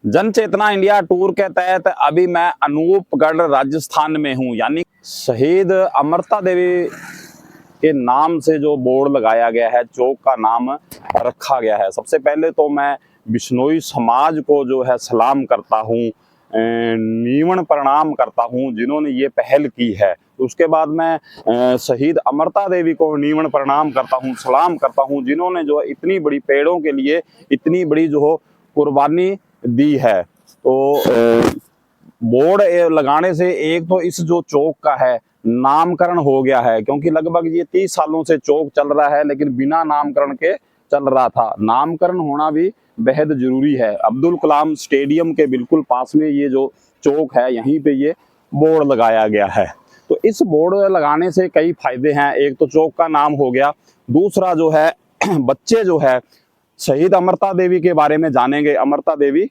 जन चेतना India tour के तहत अभी मैं अनूपगढ़ राजस्थान में हूँ। यानी शहीद अमृता देवी के नाम से जो बोर्ड लगाया गया है, चौक का नाम रखा गया है। सबसे पहले तो मैं बिश्नोई समाज को जो है सलाम करता हूँ, नीवण प्रणाम करता हूँ जिन्होंने ये पहल की है। उसके बाद मैं शहीद अमृता देवी को नीवण प्रणाम करता हूँ, सलाम करता हूँ जिन्होंने जो इतनी बड़ी पेड़ों के लिए इतनी बड़ी जो कुर्बानी दी है। तो बोर्ड लगाने से एक तो इस जो चौक का है नामकरण हो गया है, क्योंकि लगभग ये 30 सालों से चौक चल रहा है लेकिन बिना नामकरण के चल रहा था। नामकरण होना भी बेहद जरूरी है। अब्दुल कलाम स्टेडियम के बिल्कुल पास में ये जो चौक है, यहीं पे ये बोर्ड लगाया गया है। तो इस बोर्ड लगाने से कई फायदे हैं। एक तो चौक का नाम हो गया, दूसरा जो है बच्चे जो है शहीद अमृता देवी के बारे में जानेंगे। अमृता देवी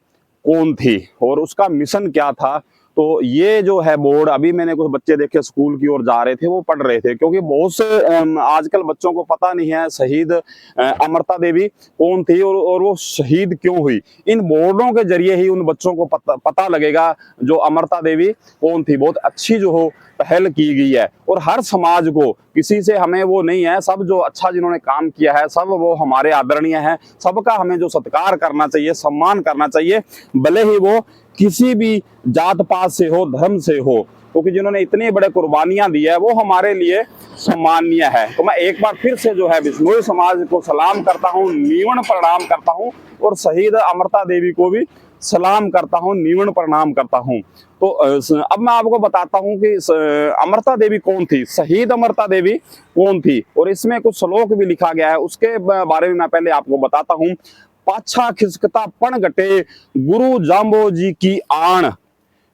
कौन थी और उसका मिशन क्या था। तो ये जो है बोर्ड, अभी मैंने कुछ बच्चे देखे स्कूल की ओर जा रहे थे, वो पढ़ रहे थे, क्योंकि बहुत से आजकल बच्चों को पता नहीं है शहीद अमृता देवी कौन थी और वो शहीद क्यों हुई। इन बोर्डों के जरिए ही उन बच्चों को पता लगेगा जो अमृता देवी कौन थी। बहुत अच्छी जो हो पहल की गई है और हर समाज को, किसी से हमें वो नहीं है, सब जो अच्छा जिन्होंने काम किया है सब वो हमारे आदरणीय है। सबका हमें जो सत्कार करना चाहिए, सम्मान करना चाहिए, भले ही वो किसी भी जात पात से हो, धर्म से हो, क्योंकि जिन्होंने इतनी बड़े कुर्बानियां दी है वो हमारे लिए सम्माननीय है। तो मैं एक बार फिर से जो है बिश्नोई समाज को सलाम करता हूँ, नीवण प्रणाम करता हूँ और शहीद अमृता देवी को भी सलाम करता हूँ, नीवण प्रणाम करता हूँ। तो अब मैं आपको बताता हूँ कि अमृता देवी कौन थी, शहीद अमृता देवी कौन थी, और इसमें कुछ श्लोक भी लिखा गया है, उसके बारे में मैं पहले आपको बताता हूँ। पाछा खिसकता पण घटे गुरु जाम्बो जी की आण,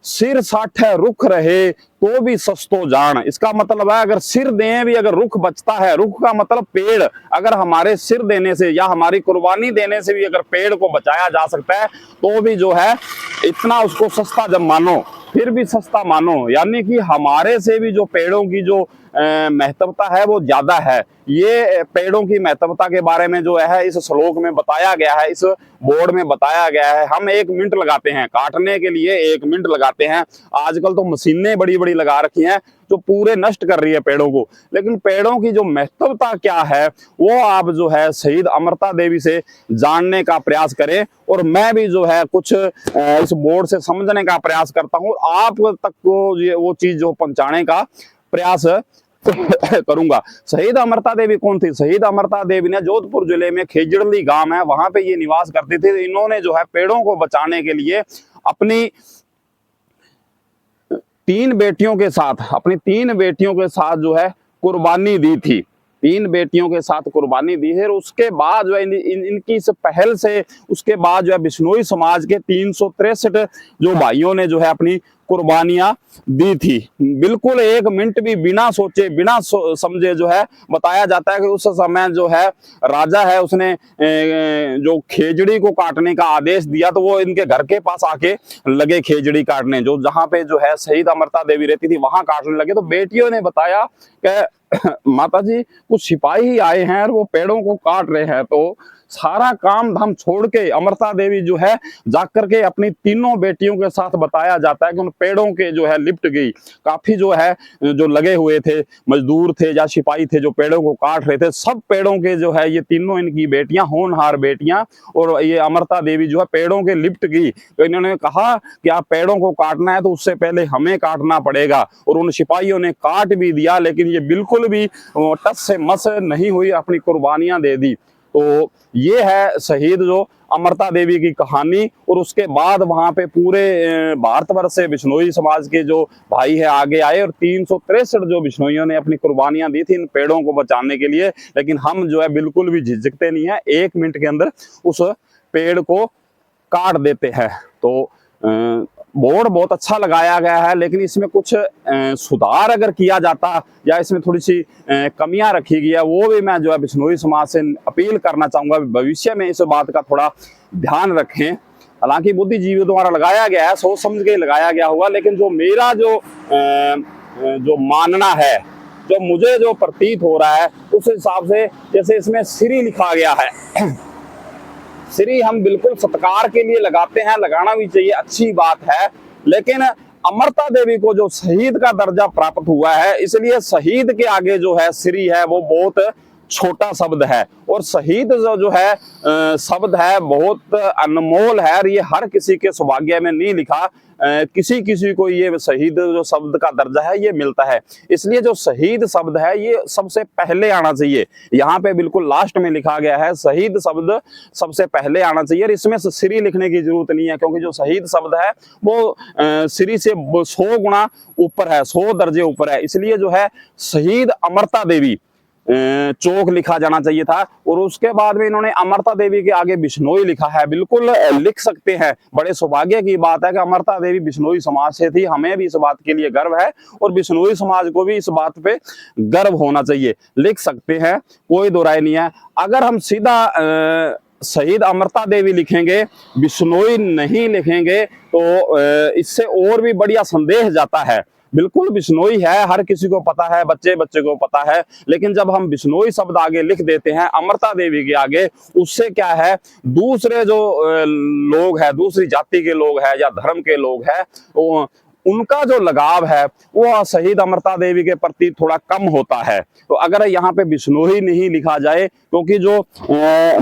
सिर साठे रुख रहे तो भी सस्तो जान। इसका मतलब है अगर सिर दें भी अगर रुख बचता है, रुख का मतलब पेड़, अगर हमारे सिर देने से या हमारी कुर्बानी देने से भी अगर पेड़ को बचाया जा सकता है तो भी जो है इतना उसको सस्ता जब मानो, फिर भी सस्ता मानो। यानी कि हमारे से भी जो पेड़ों की जो महत्वता है वो ज्यादा है। ये पेड़ों की महत्वता के बारे में जो है इस श्लोक में बताया गया है, इस बोर्ड में बताया गया है। हम 1 मिनट लगाते हैं काटने के लिए, 1 मिनट लगाते हैं। आजकल तो मशीनें बड़ी बड़ी लगा रखी हैं जो पूरे नष्ट कर रही है पेड़ों को, लेकिन पेड़ों की जो महत्वता क्या है वो आप जो है शहीद अमृता देवी से जानने का प्रयास करें। और मैं भी जो है कुछ इस बोर्ड से समझने का प्रयास करता हूँ, आप तक को ये वो चीज जो पहुंचाने का प्रयास करूंगा। शहीद अमृता देवी कौन थी? शहीद अमृता देवी ने जोधपुर जिले में खेजड़ली गांव है, वहां पे ये निवास करती थी। इन्होंने जो है पेड़ों को बचाने के लिए अपनी 3 बेटियों के साथ, अपनी 3 बेटियों के साथ जो है कुर्बानी दी थी। 3 बेटियों के साथ कुर्बानी दी है। और उसके बाद जो है इनकी इस पहल से उसके बाद जो है बिश्नोई समाज के 363 जो भाइयों ने जो है अपनी कुर्बानियां दी थी। बिल्कुल 1 मिनट भी बिना सोचे बिना समझे जो है बताया जाता है कि उस समय जो है राजा है उसने जो खेजड़ी को काटने का आदेश दिया, तो वो इनके घर के पास आके लगे खेजड़ी काटने, जो जहां पे जो है शहीद अमृता देवी रहती थी वहां काटने लगे। तो बेटियों ने बताया कि माता जी कुछ सिपाही ही आए हैं और वो पेड़ों को काट रहे हैं। तो सारा काम धाम छोड़ के अमृता देवी जो है जाकर के अपनी 3 बेटियों के साथ बताया जाता है कि उन पेड़ों के जो है लिपट गई। काफी जो है जो लगे हुए थे, मजदूर थे या सिपाही थे जो पेड़ों को काट रहे थे, सब पेड़ों के जो है ये 3 इनकी बेटियां, होनहार बेटियां, और ये अमृता देवी जो है पेड़ों के लिपट गई। तो इन्होंने कहा कि आप पेड़ों को काटना है तो उससे पहले हमें काटना पड़ेगा। और उन सिपाहियों ने काट भी दिया, लेकिन ये बिल्कुल भी टस से मस नहीं हुई, अपनी कुर्बानियां दे दी। तो ये है शहीद जो अमृता देवी की कहानी। और उसके बाद वहां पे पूरे भारतवर्ष से बिश्नोई समाज के जो भाई है आगे आए और 363 जो बिश्नोइयों ने अपनी कुर्बानियां दी थी इन पेड़ों को बचाने के लिए। लेकिन हम जो है बिल्कुल भी झिझकते नहीं है, 1 मिनट के अंदर उस पेड़ को काट देते हैं। तो बोर्ड बहुत अच्छा लगाया गया है, लेकिन इसमें कुछ सुधार अगर किया जाता या इसमें थोड़ी सी कमियां रखी गई है, वो भी मैं जो है बिश्नोई समाज से अपील करना चाहूंगा भविष्य में इस बात का थोड़ा ध्यान रखें। हालांकि बुद्धिजीवियों द्वारा लगाया गया है, सोच समझ के लगाया गया होगा, लेकिन जो मेरा जो मानना है, जो मुझे जो प्रतीत हो रहा है उस हिसाब से, जैसे इसमें श्री लिखा गया है, श्री हम बिल्कुल सत्कार के लिए लगाते हैं, लगाना भी चाहिए, अच्छी बात है। लेकिन अमृता देवी को जो शहीद का दर्जा प्राप्त हुआ है, इसलिए शहीद के आगे जो है श्री है वो बहुत छोटा शब्द है। और शहीद जो है शब्द है बहुत अनमोल है, और ये हर किसी के सौभाग्य में नहीं लिखा, किसी किसी को ये शहीद जो शब्द का दर्जा है ये मिलता है। इसलिए जो शहीद शब्द है ये सबसे पहले आना चाहिए। यहाँ पे बिल्कुल लास्ट में लिखा गया है शहीद शब्द सबसे पहले आना चाहिए, और इसमें श्री लिखने की जरूरत नहीं है, क्योंकि जो शहीद शब्द है वो श्री से 100 गुना ऊपर है, 100 दर्जे ऊपर है। इसलिए जो है शहीद अमृता देवी चौक लिखा जाना चाहिए था। और उसके बाद में इन्होंने अमृता देवी के आगे बिश्नोई लिखा है। बिल्कुल लिख सकते हैं, बड़े सौभाग्य की बात है कि अमृता देवी बिश्नोई समाज से थी। हमें भी इस बात के लिए गर्व है और बिश्नोई समाज को भी इस बात पे गर्व होना चाहिए। लिख सकते हैं, कोई दो राय नहीं है। अगर हम सीधा शहीद अमृता देवी लिखेंगे, बिश्नोई नहीं लिखेंगे, तो इससे और भी बढ़िया संदेह जाता है। बिल्कुल बिश्नोई है, हर किसी को पता है, बच्चे बच्चे को पता है। लेकिन जब हम बिश्नोई शब्द आगे लिख देते हैं अमृता देवी के आगे, उससे क्या है, दूसरे जो लोग हैं, दूसरी जाति के लोग हैं या धर्म के लोग हैं, वो उनका जो लगाव है वो शहीद अमृता देवी के प्रति थोड़ा कम होता है। तो अगर यहाँ पे बिश्नोई नहीं लिखा जाए, क्योंकि जो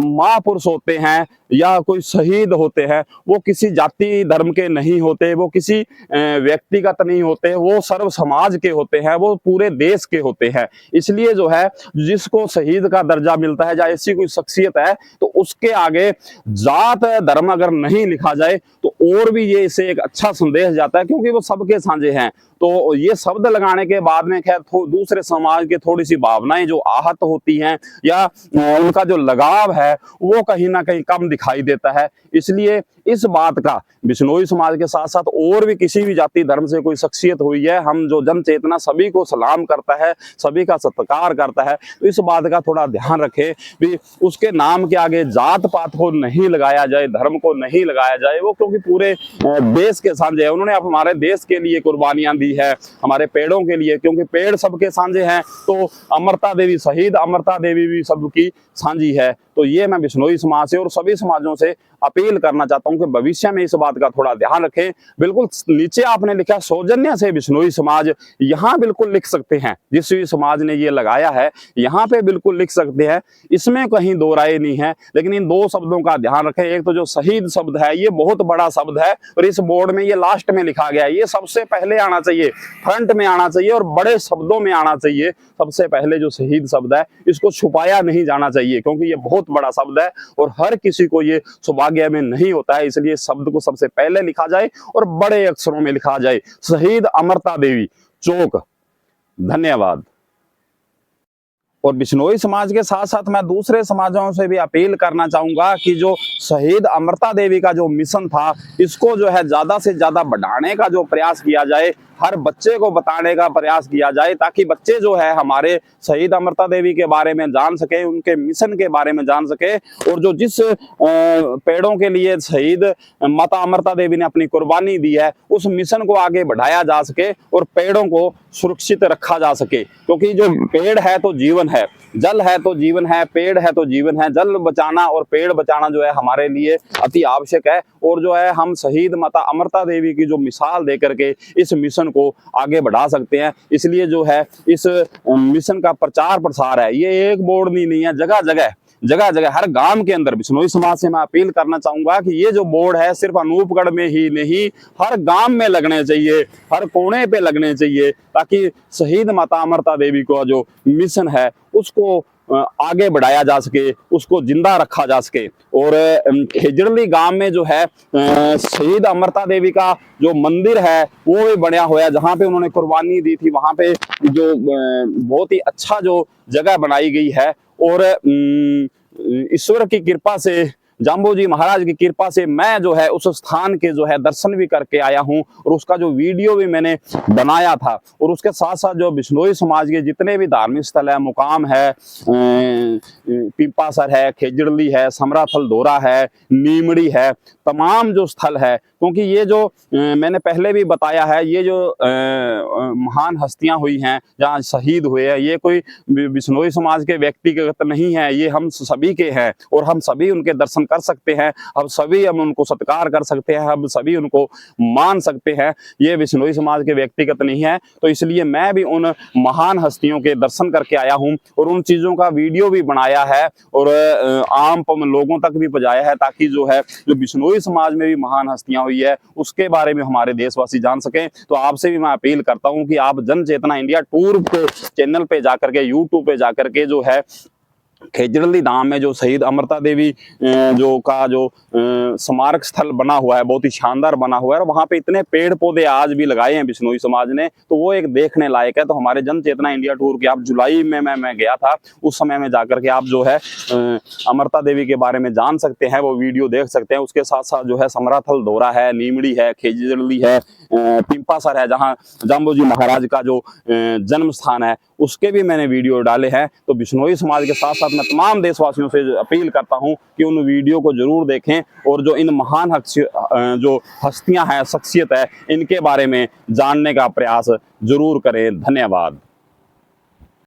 महापुरुष होते हैं या कोई शहीद होते हैं वो किसी जाति धर्म के नहीं होते, वो किसी व्यक्तिगत नहीं होते, वो सर्व समाज के होते हैं, वो पूरे देश के होते हैं। इसलिए जो है जिसको शहीद का दर्जा मिलता है या ऐसी कोई शख्सियत है, तो उसके आगे जात धर्म अगर नहीं लिखा जाए तो और भी ये इसे एक अच्छा संदेश जाता है, क्योंकि वो सबके साझे हैं। तो ये शब्द लगाने के बाद में खैर दूसरे समाज के थोड़ी सी भावनाएं जो आहत होती हैं या उनका जो लगाव है वो कहीं ना कहीं कम दिखाई देता है। इसलिए इस बात का बिश्नोई समाज के साथ साथ और भी किसी भी जाति धर्म से कोई शख्सियत हुई है, हम जो जन चेतना सभी को सलाम करता है, सभी का सत्कार करता है, तो इस बात का थोड़ा ध्यान रखें भी उसके नाम के आगे जात पात को नहीं लगाया जाए, धर्म को नहीं लगाया जाए। वो क्योंकि पूरे देश के साझे है, उन्होंने हमारे देश के लिए कुर्बानियां दी है, हमारे पेड़ों के लिए, क्योंकि पेड़ सबके साझे हैं। तो अमृता देवी, शहीद अमृता देवी भी सबकी साझी है। तो ये मैं बिश्नोई समाज से और सभी समाजों से अपील करना चाहता हूं कि भविष्य में इस बात का थोड़ा ध्यान रखें। बिल्कुल नीचे आपने लिखा सौजन्य से बिश्नोई समाज, यहाँ बिल्कुल लिख सकते हैं, जिस भी समाज ने ये लगाया है यहाँ पे बिल्कुल लिख सकते हैं, इसमें कहीं दो राय नहीं है। लेकिन इन दो शब्दों का ध्यान रखें। एक तो जो शहीद शब्द है ये बहुत बड़ा शब्द है और इस बोर्ड में ये लास्ट में लिखा गया है, ये सबसे पहले आना चाहिए, फ्रंट में आना चाहिए और बड़े शब्दों में आना चाहिए। सबसे पहले जो शहीद शब्द है इसको छुपाया नहीं जाना चाहिए, क्योंकि ये बहुत बड़ा शब्द है और हर किसी को ये सौभाग्य में नहीं होता है। इसलिए शब्द को सबसे पहले लिखा जाए और बड़े अक्षरों में लिखा जाए, शहीद अमृता देवी चौक। धन्यवाद। और बिश्नोई समाज के साथ साथ मैं दूसरे समाजों से भी अपील करना चाहूंगा कि जो शहीद अमृता देवी का जो मिशन था इसको जो है ज्यादा से ज्यादा बढ़ाने का जो प्रयास किया जाए, हर बच्चे को बताने का प्रयास किया जाए, ताकि बच्चे जो है हमारे शहीद अमृता देवी के बारे में जान सके, उनके मिशन के बारे में जान सके, और जो जिस पेड़ों के लिए शहीद माता अमृता देवी ने अपनी कुर्बानी दी है उस मिशन को आगे बढ़ाया जा सके और पेड़ों को सुरक्षित रखा जा सके। क्योंकि जो पेड़ है तो जीवन है, जल है तो जीवन है, पेड़ है तो जीवन है। जल बचाना और पेड़ बचाना जो है हमारे लिए अति आवश्यक है। और जो है हम शहीद माता अमृता देवी की जो मिसाल दे करके इस मिशन को आगे बढ़ा सकते हैं। इसलिए जो है इस मिशन का प्रचार प्रसार है, ये एक बोर्ड नहीं है, जगह जगह हर गांव के अंदर बिश्नोई समाज से मैं अपील करना चाहूंगा कि ये जो बोर्ड है सिर्फ अनूपगढ़ में ही नहीं, हर गांव में लगने चाहिए, हर कोने पे लगने चाहिए, ताकि शहीद माता अमृता देवी का जो मिशन है उसको आगे बढ़ाया जा सके, उसको जिंदा रखा जा सके। और खेजड़ली गांव में जो है शहीद अमृता देवी का जो मंदिर है वो भी बना हुआ है, जहाँ पे उन्होंने कुर्बानी दी थी, वहां पे जो बहुत ही अच्छा जो जगह बनाई गई है। और ईश्वर की कृपा से, जाम्बू जी महाराज की कृपा से मैं जो है उस स्थान के जो है दर्शन भी करके आया हूं और उसका जो वीडियो भी मैंने बनाया था। और उसके साथ साथ जो बिश्नोई समाज के जितने भी धार्मिक स्थल है, मुकाम है, पिपासर है, खेजड़ली है, समराथल दोरा है, नीमड़ी है, तमाम जो स्थल है, क्योंकि ये जो मैंने पहले भी बताया है, ये जो महान हस्तियां हुई हैं जहाँ शहीद हुए हैं, ये कोई बिश्नोई समाज के व्यक्तिगत नहीं है, ये हम सभी के हैं और हम सभी उनके दर्शन कर सकते हैं, अब सभी हम उनको सत्कार कर सकते हैं, हम सभी उनको मान सकते हैं। ये बिश्नोई समाज के व्यक्तिगत नहीं है। तो इसलिए मैं भी उन महान हस्तियों के दर्शन करके आया हूं और उन चीजों का वीडियो भी बनाया है और आम लोगों तक भी पहुंचाया है, ताकि जो है जो बिश्नोई समाज में भी महान हस्तियां हुई है उसके बारे में हमारे देशवासी जान सकें। तो आपसे भी मैं अपील करता हूं कि आप जन चेतना इंडिया टूर के चैनल पे जाकर के, यूट्यूब पे जाकर के जो है खेजड़ली धाम में जो शहीद अमृता देवी जो स्मारक स्थल बना हुआ है, बहुत ही शानदार बना हुआ है और वहां पे इतने पेड़ पौधे आज भी लगाए हैं बिश्नोई समाज ने, तो वो एक देखने लायक है। तो हमारे जन चेतना इंडिया टूर के आप जुलाई में मैं गया था, उस समय में जाकर के आप जो है अमृता देवी के बारे में जान सकते हैं, वो वीडियो देख सकते हैं। उसके साथ साथ जो है समराथल दौरा है, नीमड़ी है, खेजड़ली है, पिंपासर है, जहाँ जाम्बोजी महाराज का जो जन्म स्थान है उसके भी मैंने वीडियो डाले हैं। तो बिश्नोई समाज के साथ साथ मैं तमाम देशवासियों से अपील करता हूं कि उन वीडियो को जरूर देखें और जो इन महान जो हस्तियां हैं, शख्सियत है, इनके बारे में जानने का प्रयास जरूर करें। धन्यवाद।